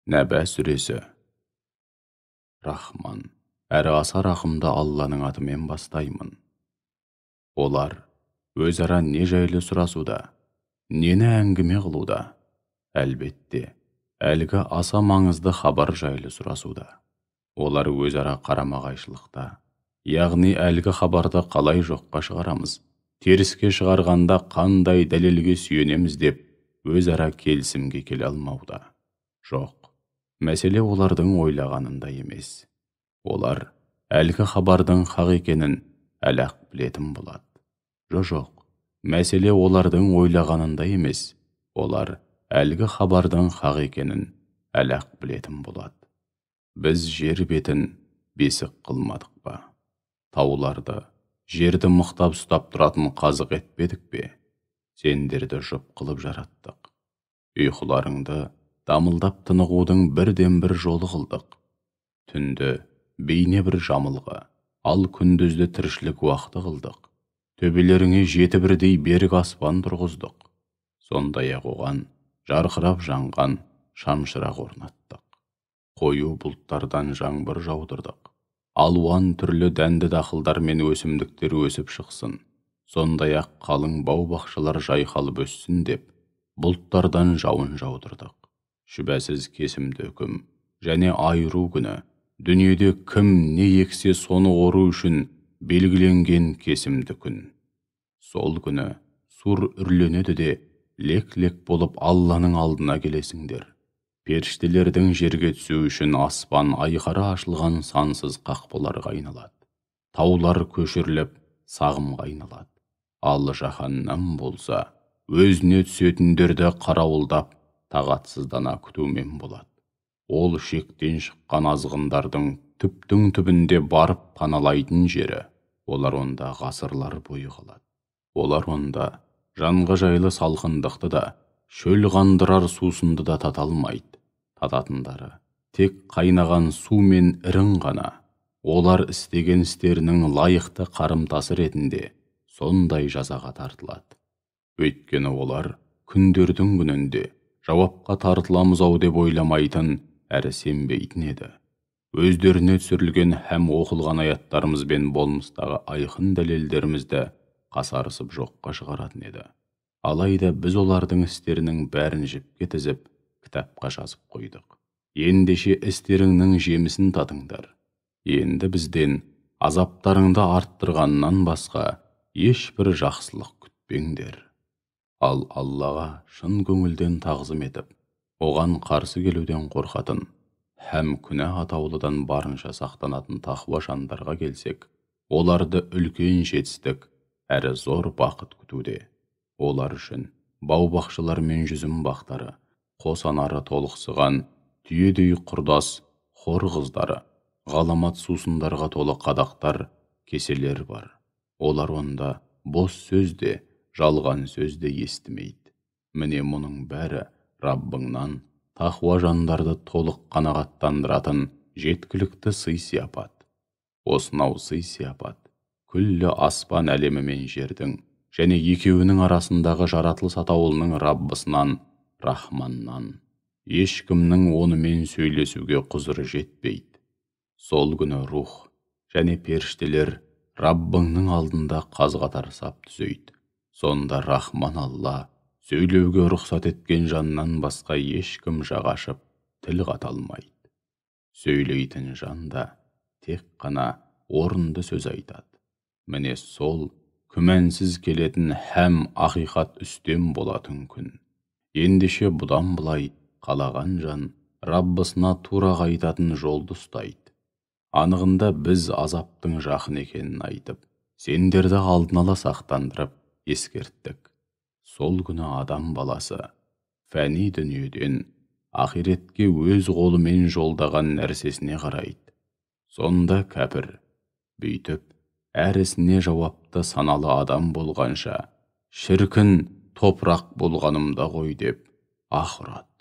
Нәбә сүресі. Рахман, әрі аса рақымды Алланың атымен бастаймын. Олар өзара не жайлы сұрасуда, нені әңгіме қылуда? Әлбетте, әлгі аса маңызды хабар жайлы сұрасуда. Олар өзара қарама-қайшылықта, яғни әлгі хабарды қалай жоққа шығарамыз, теріске шығарғанда қандай дәлелге сүйенеміз деп өзара келісімге келе алмауда. Жоқ, мәселе олардың ойлағанында емес. Олар әлгі хабардың хақ екенін әлі-ақ білетін болады. Жоқ, мәселе олардың ойлағанында емес. Олар әлгі хабардың хақ екенін әлі-ақ білетін болады. Біз жер бетін бесік қылмадық па? Тауларды, жерді мықтап ұстап тұратын қазық етпедік пе? Сендерді жұп қылып жараттық. Ұйқыларыңды дамылдап тынығудың бірден бір жолы қылдық. Түнді бейне бір жамылғы, ал күндізді тіршілік уақыты қылдық. Төбелеріңе жеті бірдей берік аспан тұрғыздық. Сондай-ақ оған жарқырап жанған шамшырақ орнаттық. Қою бұлттардан жаңбыр жаудырдық. Алуан түрлі дәнді дақылдар мен өсімдіктер өсіп шықсын. Сондай-ақ қалың бау-бақшалар жайқалып өссін деп, бұлттардан жауын жаудырдық. Шүбәсіз кесімді үкім және айыру күні, дүниеде кім не ексе соны ору үшін белгіленген кесімді күн. Сол күні сур үрленеді де, лек-лек болып Алланың алдына келесіңдер. Періштелердің жерге түсу үшін аспан айқара ашылған сансыз қақпаларға айналады. Таулар көшіріліп, сағымға айналады. Ал жаһаннам болса, өзіне түсетіндерді қарауылдап, тағатсыздана күтумен болады. Ол шектен шыққан азғындардың түптің түбінде барып паналайтын жері. Олар онда ғасырлар бойы қалады. Олар онда жанға жайлы салқындықты да, шөл қандырар сусынды да тата алмайды. Тататындары тек қайнаған су мен ірің ғана. Олар істеген істерінің лайықты қарымтасы ретінде сондай жазаға тартылады. Өйткені олар күндердің күнінде жауапқа тартыламыз-ау деп ойламайтын, әрі сенбейтін еді. Өздеріне түсірілген һәм оқылған аяттарымыз бен болмыстағы айқын дәлелдерімізді қасарысып жоққа шығаратын еді. Алайда біз олардың істерінің бәрін жіпке тізіп, кітапқа жазып қойдық. Ендеше істеріңнің жемісін татыңдар. Енді бізден азаптарыңды арттырғаннан басқа ешбір жақсылық күтпеңдер. Ал Аллаға шын көңілден тағзым етіп, оған қарсы келуден қорқатын, һәм күнә атаулыдан барынша сақтанатын тақуа жандарға келсек, оларды үлкен жетістік әрі зор бақыт күтуде. Олар үшін бау-бақшалар мен жүзім бақтары, қосанары толықсыған, түйедей құрдас, хор қыздары, ғаламат сусындарға толы қадақтар, кеселер бар. Олар онда бос сөзде, жалған сөзде естімейді. Міне мұның бәрі Раббыңнан тақуа жандарды толық қанағаттандыратын жеткілікті сый-сияпат. Осынау сый-сияпат күллі аспан әлемі мен жердің және екеуінің арасындағы жаратылыс атаулының Раббысынан, Рахманнан. Ешкімнің онымен сөйлесуге құзыры жетпейді. Сол күні рух және періштелер Раббыңның алдында қаз-қатар сап түзейді. Сонда Рахман Алла сөйлеуге рұқсат еткен жаннан басқа ешкім жақ ашып, тіл қата алмайды. Сөйлейтін жан да тек қана орынды сөз айтады. Міне сол күмәнсіз келетін һәм ақиқат үстем болатын күн. Ендеше бұдан былай қалаған жан Раббысына тура қайтатын жолды ұстайды. Анығында біз азаптың жақын екенін айтып, сендерді алдын ала сақтандырып, ескерттік. Сол күні адам баласы фәни дүниеден ақиретке өз қолымен жолдаған нәрсесіне қарайды. Сонда кәпір бүйтіп, әр ісіне жауапты саналы адам болғанша, шіркін топырақ болғанымда ғой деп аһ ұрады.